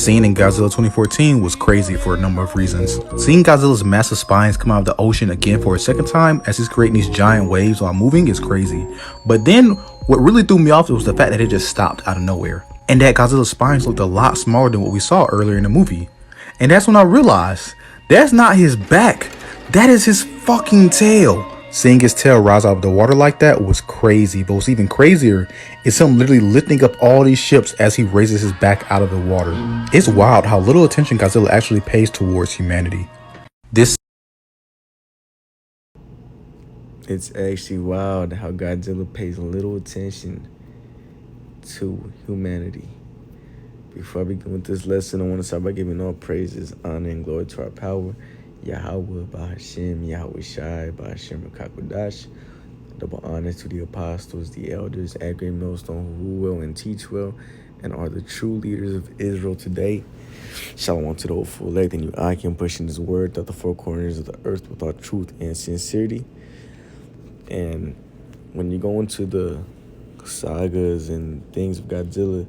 scene in Godzilla 2014 was crazy for a number of reasons. Seeing Godzilla's massive spines come out of the ocean again for a second time as he's creating these giant waves while moving is crazy. But then, what really threw me off was the fact that it just stopped out of nowhere. And that Godzilla's spines looked a lot smaller than what we saw earlier in the movie. And that's when I realized, that's not his back, that is his fucking tail. Seeing his tail rise out of the water like that was crazy, but what's even crazier is him literally lifting up all these ships as he raises his back out of the water. It's wild how little attention Godzilla actually pays towards humanity. It's actually wild how Godzilla pays little attention to humanity. Before I begin with this lesson, I want to start by giving all praises, honor, and glory to our power, Yahweh, Bahashem, Yahweh Shai, Bahashem, Kakodash. Double honor to the apostles, the elders, at Great Millstone, who rule well and teach well, and are the true leaders of Israel today. Shalom to the hopeful elect, and you I can push in his word throughout the four corners of the earth with all truth and sincerity. And when you go into the sagas and things of Godzilla,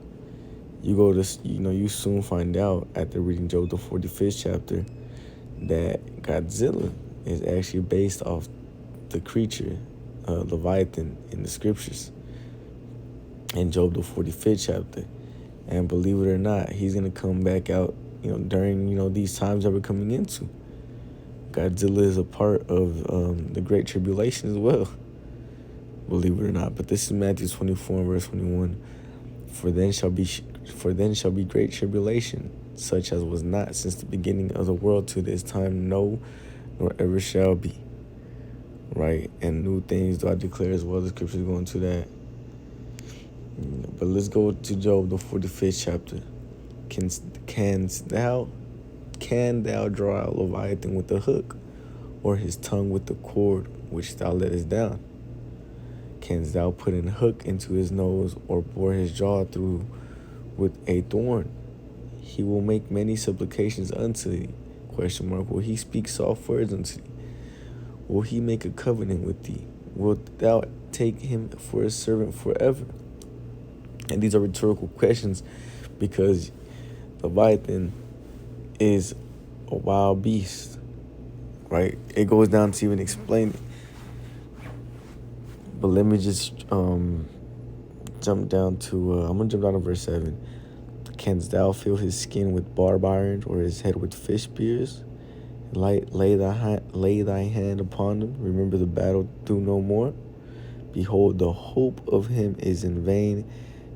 you soon find out after reading Job the 45th chapter that Godzilla is actually based off the creature Leviathan in the scriptures in Job the 45th chapter. And believe it or not, he's gonna come back out during these times that we're coming into. Godzilla is a part of the Great Tribulation as well, believe it or not. But this is Matthew 24 verse 21. For then shall be great tribulation, such as was not since the beginning of the world to this time, no, nor ever shall be. Right? And new things do I declare as well. The scriptures go into that. But let's go to Job, the 45th chapter. Can thou draw out Leviathan with a hook, or his tongue with the cord which thou lettest down? Canst thou put an hook into his nose, or bore his jaw through with a thorn? He will make many supplications unto thee. Will he speak soft words unto thee? Will he make a covenant with thee? Wilt thou take him for a servant forever? And these are rhetorical questions because Leviathan is a wild beast, right? It goes down to even explain it. But let me just jump down to, I'm going to jump down to verse 7. Canst thou fill his skin with barbed iron, or his head with fish spears? Lay thy hand upon him. Remember the battle, do no more. Behold, the hope of him is in vain.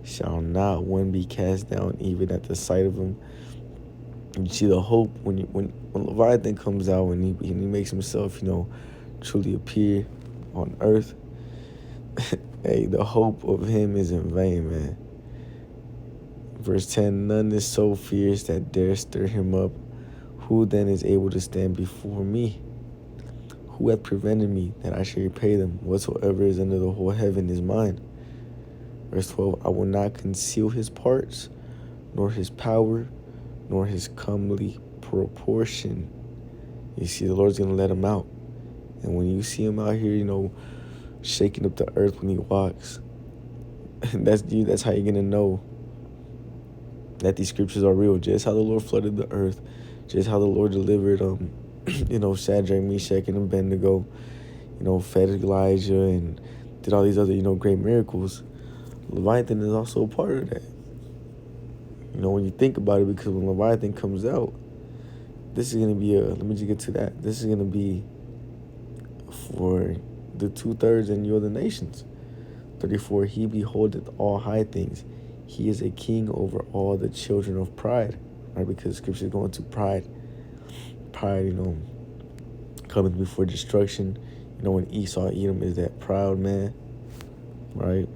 Shall not one be cast down even at the sight of him? You see the hope when Leviathan comes out, when he makes himself, truly appear on earth. Hey, the hope of him is in vain, man. Verse 10, none is so fierce that dare stir him up. Who then is able to stand before me? Who hath prevented me that I should repay them? Whatsoever is under the whole heaven is mine. Verse 12, I will not conceal his parts, nor his power, nor his comely proportion. You see, the Lord's going to let him out. And when you see him out here, shaking up the earth when he walks, that's how you're going to know that these scriptures are real. Just how the Lord flooded the earth, just how the Lord delivered, Shadrach, Meshach, and Abednego, fed Elijah and did all these other, great miracles. Leviathan is also a part of that. When you think about it, because when Leviathan comes out, this is going to be let me just get to that. This is going to be for the 2/3 and you other nations. 34, he beholdeth all high things. He is a king over all the children of pride. Right? Because scripture is going to pride. Pride, coming before destruction. When Esau, Edom is that proud man. Right?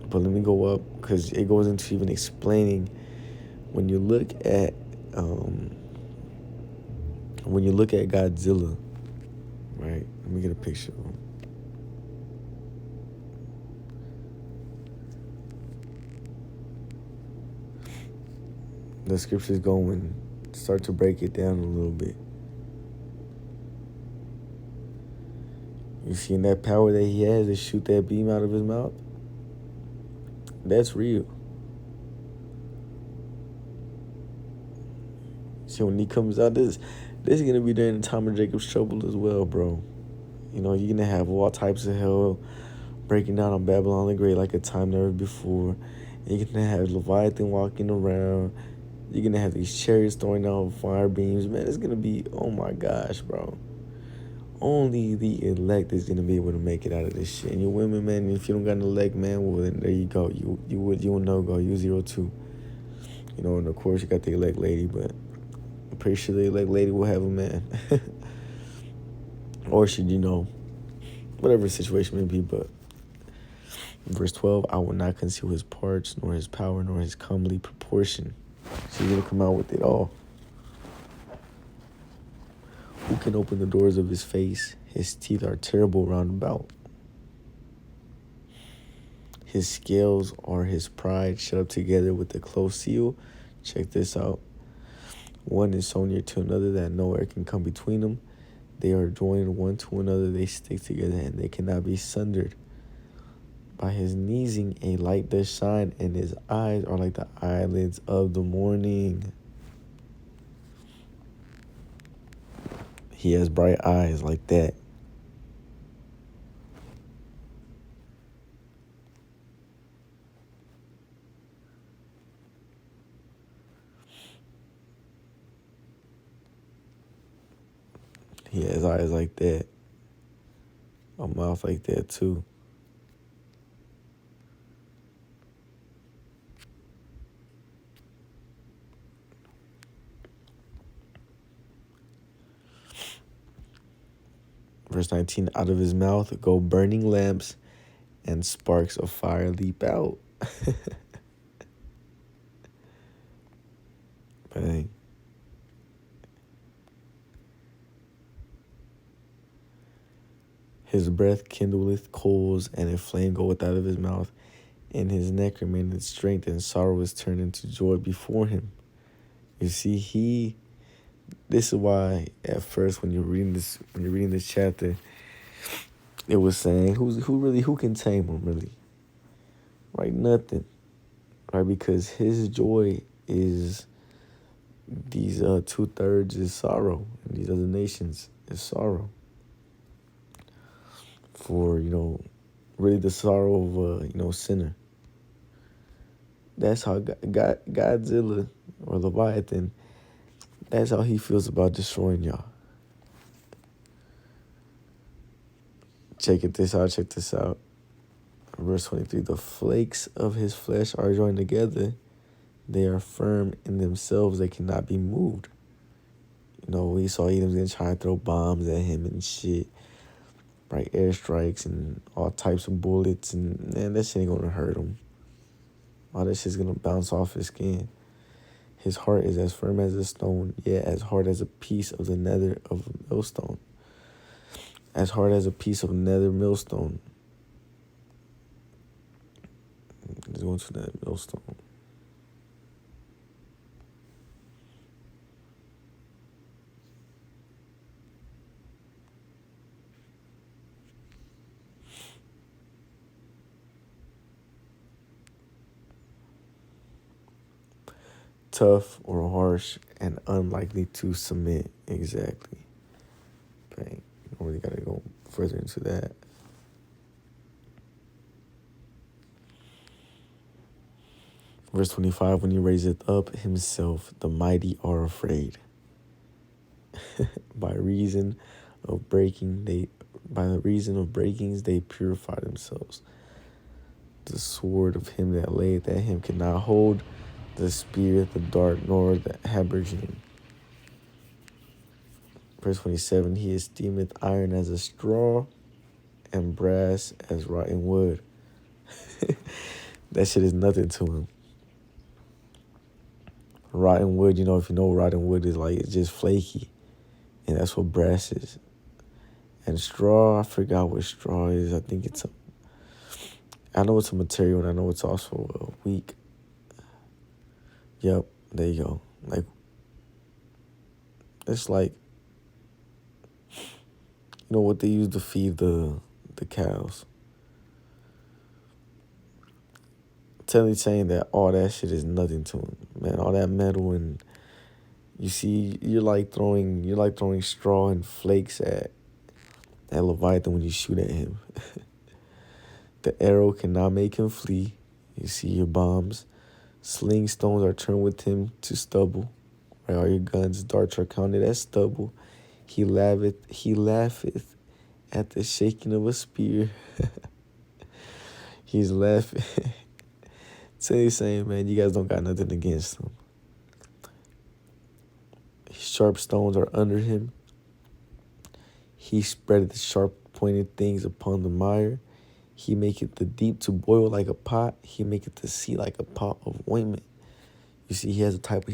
But let me go up, because it goes into even explaining when you look at Godzilla, right? Let me get a picture of him. The scriptures go and start to break it down a little bit. You see that power that he has to shoot that beam out of his mouth? That's real. So when he comes out, this is gonna be during the time of Jacob's trouble as well, bro. You know, you're gonna have all types of hell breaking down on Babylon the Great like a time never before. And you're gonna have Leviathan walking around. You're gonna have these chariots throwing out fire beams. Man, it's gonna be, oh my gosh, bro. Only the elect is gonna be able to make it out of this shit. And you women, man, if you don't got an elect, man, well then there you go. You will no go. You 0-2. You know, and of course you got the elect lady, but I'm pretty sure the elect lady will have a man. Or should, you know, whatever the situation may be. But verse 12, I will not conceal his parts, nor his power, nor his comely proportion. So he's gonna come out with it all. Who can open the doors of his face? His teeth are terrible round about. His scales are his pride, shut up together with a close seal. Check this out. One is so near to another that no air can come between them. They are joined one to another, they stick together, and they cannot be sundered. By his sneezing a light does shine, and his eyes are like the eyelids of the morning. He has bright eyes like that. He has eyes like that. A mouth like that too. Verse 19, out of his mouth go burning lamps and sparks of fire leap out. Bang. His breath kindleth coals, and a flame goeth out of his mouth, and his neck remaineth strength, and sorrow is turned into joy before him. You see, this is why at first when you're reading this chapter, it was saying who can tame him really? Right? Nothing. Right? Because his joy is these 2/3 is sorrow, and these other nations is sorrow. For, you know, really the sorrow of sinner. That's how Godzilla or Leviathan, that's how he feels about destroying y'all. Check this out. Verse 23, the flakes of his flesh are joined together. They are firm in themselves. They cannot be moved. You know, we saw Edom's gonna try to throw bombs at him and shit. Right, airstrikes and all types of bullets. And, man, that shit ain't gonna hurt him. All that shit's gonna bounce off his skin. His heart is as firm as a stone, yet as hard as a piece of the nether of a millstone. As hard as a piece of nether millstone. Let's go into that millstone. Tough or harsh and unlikely to submit. Exactly. Bang. You don't really gotta go further into that. Verse 25, when he raiseth up himself, the mighty are afraid. By the reason of breakings, they purify themselves. The sword of him that layeth at him cannot hold, the spear, the dart, nor the habergeon. Verse 27, he esteemeth iron as a straw, and brass as rotten wood. That shit is nothing to him. Rotten wood, if you know what rotten wood is like, it's just flaky. And that's what brass is. And straw, I forgot what straw is. I know it's a material, and I know it's also weak. Yep, there you go. Like, it's like, what they use to feed the cows. Saying that all that shit is nothing to him, man. All that metal and You see, you're like throwing straw and flakes at Leviathan when you shoot at him. The arrow cannot make him flee. You see your bombs. Sling stones are turned with him to stubble. Right, all your guns, darts are counted as stubble. He laugheth at the shaking of a spear. He's laughing. So he's saying, man, you guys don't got nothing against him. Sharp stones are under him. He spreadeth sharp pointed things upon the mire. He maketh the deep to boil like a pot. He maketh the sea like a pot of ointment. You see, he has a type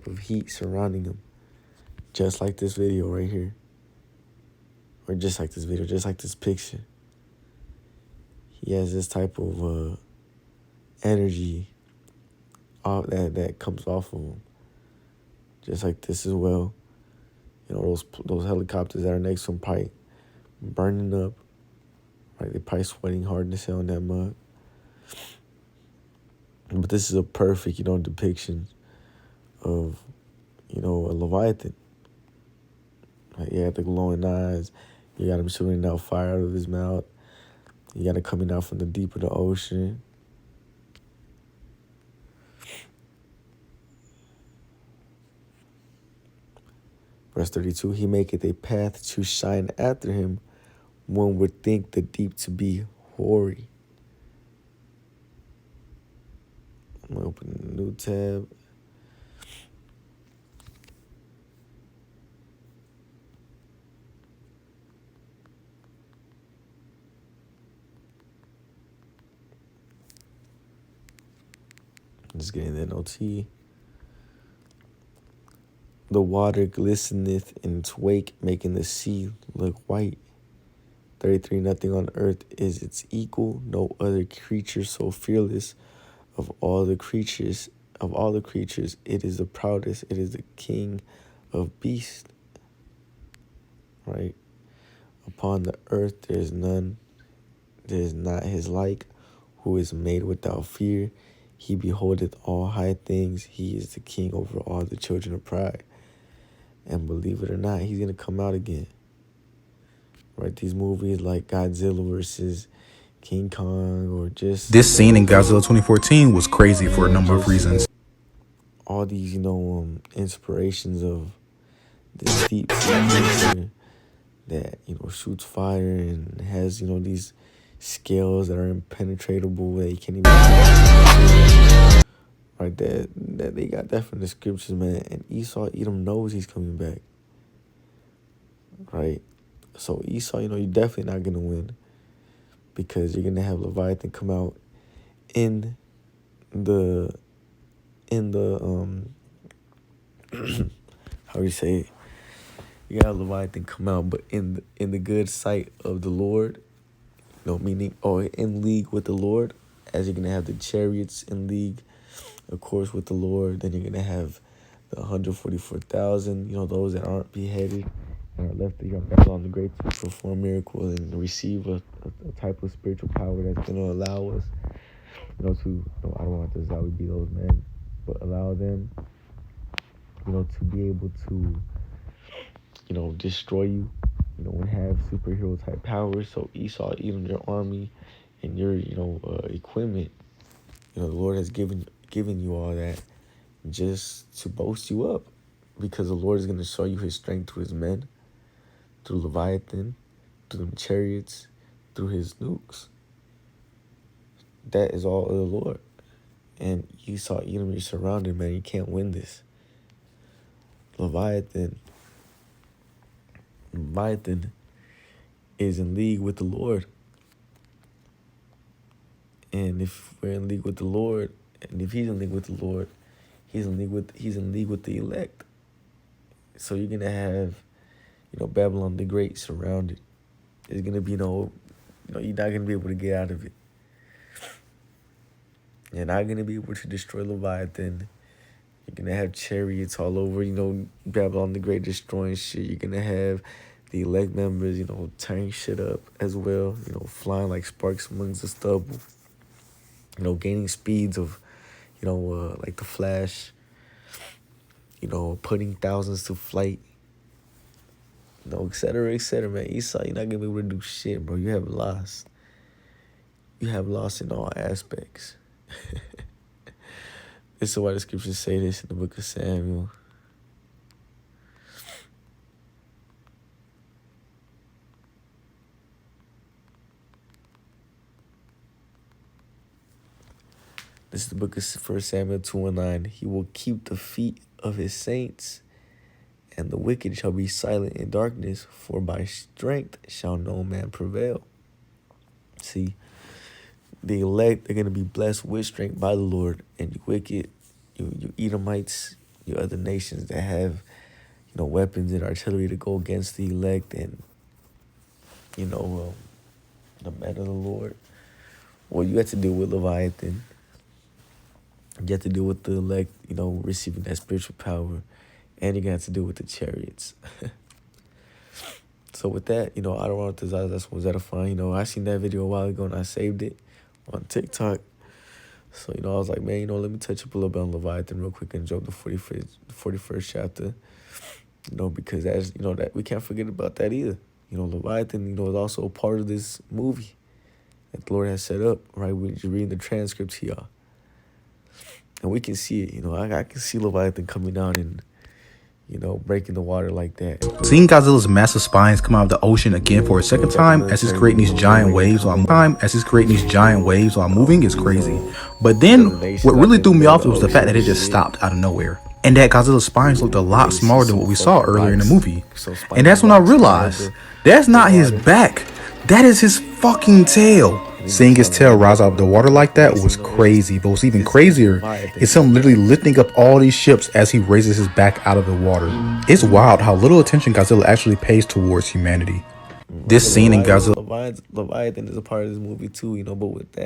of heat surrounding him. Just like this video right here. Or just like this video, just like this picture. He has this type of energy that comes off of him. Just like this as well. You know, those helicopters that are next to him probably burning up. Right, they're probably sweating hard to hell in that mud. But this is a perfect, depiction of, a Leviathan. Like, you got the glowing eyes. You got him shooting out fire out of his mouth. You got it coming out from the deep of the ocean. Verse 32, he maketh a path to shine after him. One would think the deep to be hoary. I'm going to open a new tab. Just getting that NOT. The water glisteneth in its wake, making the sea look white. 33, nothing on earth is its equal, no other creature so fearless. Of all the creatures, it is the proudest, it is the king of beasts. Right? Upon the earth there is none, there is not his like, who is made without fear. He beholdeth all high things, he is the king over all the children of pride. And believe it or not, he's gonna come out again. Right? These movies like Godzilla versus King Kong, or just This scene in Godzilla 2014 was crazy for a number of reasons. All these, inspirations of this deep sea creature that, shoots fire and has, these scales that are impenetrable that you can't even right, that they got that from the scriptures, man. And Esau Edom knows he's coming back. Right? So Esau, you're definitely not gonna win, because you're gonna have Leviathan come out in the how do you say it? You got Leviathan come out, but in the good sight of the Lord, meaning in league with the Lord, as you're gonna have the chariots in league, of course, with the Lord. Then you're gonna have the 144,000, those that aren't beheaded and are left here on Babylon the Great to perform miracles and receive a type of spiritual power that's gonna allow us, to, I don't want this how we be those men, but allow them, to be able to, destroy you, and have superhero type powers. So Esau, even your army and your, equipment, the Lord has given you all that just to boast you up, because the Lord is going to show you his strength through his men, through Leviathan, through them chariots, through his nukes. That is all of the Lord. And Esau, you're surrounded, man. You can't win this. Leviathan is in league with the Lord. And if we're in league with the Lord, and if he's in league with the Lord, he's in league with the elect. So you're gonna have, Babylon the Great surrounded. There's gonna be you're not gonna be able to get out of it. You're not gonna be able to destroy Leviathan. You're gonna have chariots all over, Babylon the Great destroying shit. You're gonna have the elect members, tearing shit up as well, flying like sparks amongst the stubble. Gaining speeds of, like the Flash. putting thousands to flight, et cetera, man. Esau, you're not gonna be able to do shit, bro. You have lost. You have lost in all aspects. This is why the scriptures say this in the book of Samuel. This is the book of 1 Samuel 2:9. He will keep the feet of his saints, and the wicked shall be silent in darkness, for by strength shall no man prevail. See, the elect are going to be blessed with strength by the Lord, and you wicked, you Edomites, you other nations that have, weapons and artillery to go against the elect and, the man of the Lord. Well, you have to deal with Leviathan. You have to deal with the elect, receiving that spiritual power. And you're going to have to deal with the chariots. So with that, I don't want to desire that's what's edifying. I seen that video a while ago and I saved it on TikTok. So, I was like, man, let me touch up a little bit on Leviathan real quick and jump to 41st chapter. Because as that we can't forget about that either. Leviathan, is also a part of this movie that the Lord has set up, right? We're just reading the transcripts here. And we can see it, I can see Leviathan coming down and, breaking the water like that. Seeing Godzilla's massive spines come out of the ocean again for a second time as he's creating these giant waves while moving is crazy. But then what really threw me off was the fact that it just stopped out of nowhere. And that Godzilla's spines looked a lot smaller than what we saw earlier in the movie. And that's when I realized that's not his back. That is his fucking tail. Seeing his tail rise out of the water like that was crazy, but what's even crazier is him literally lifting up all these ships as he raises his back out of the water. It's wild how little attention Godzilla actually pays towards humanity. This scene in Godzilla Leviathan is a part of this movie too, but with that.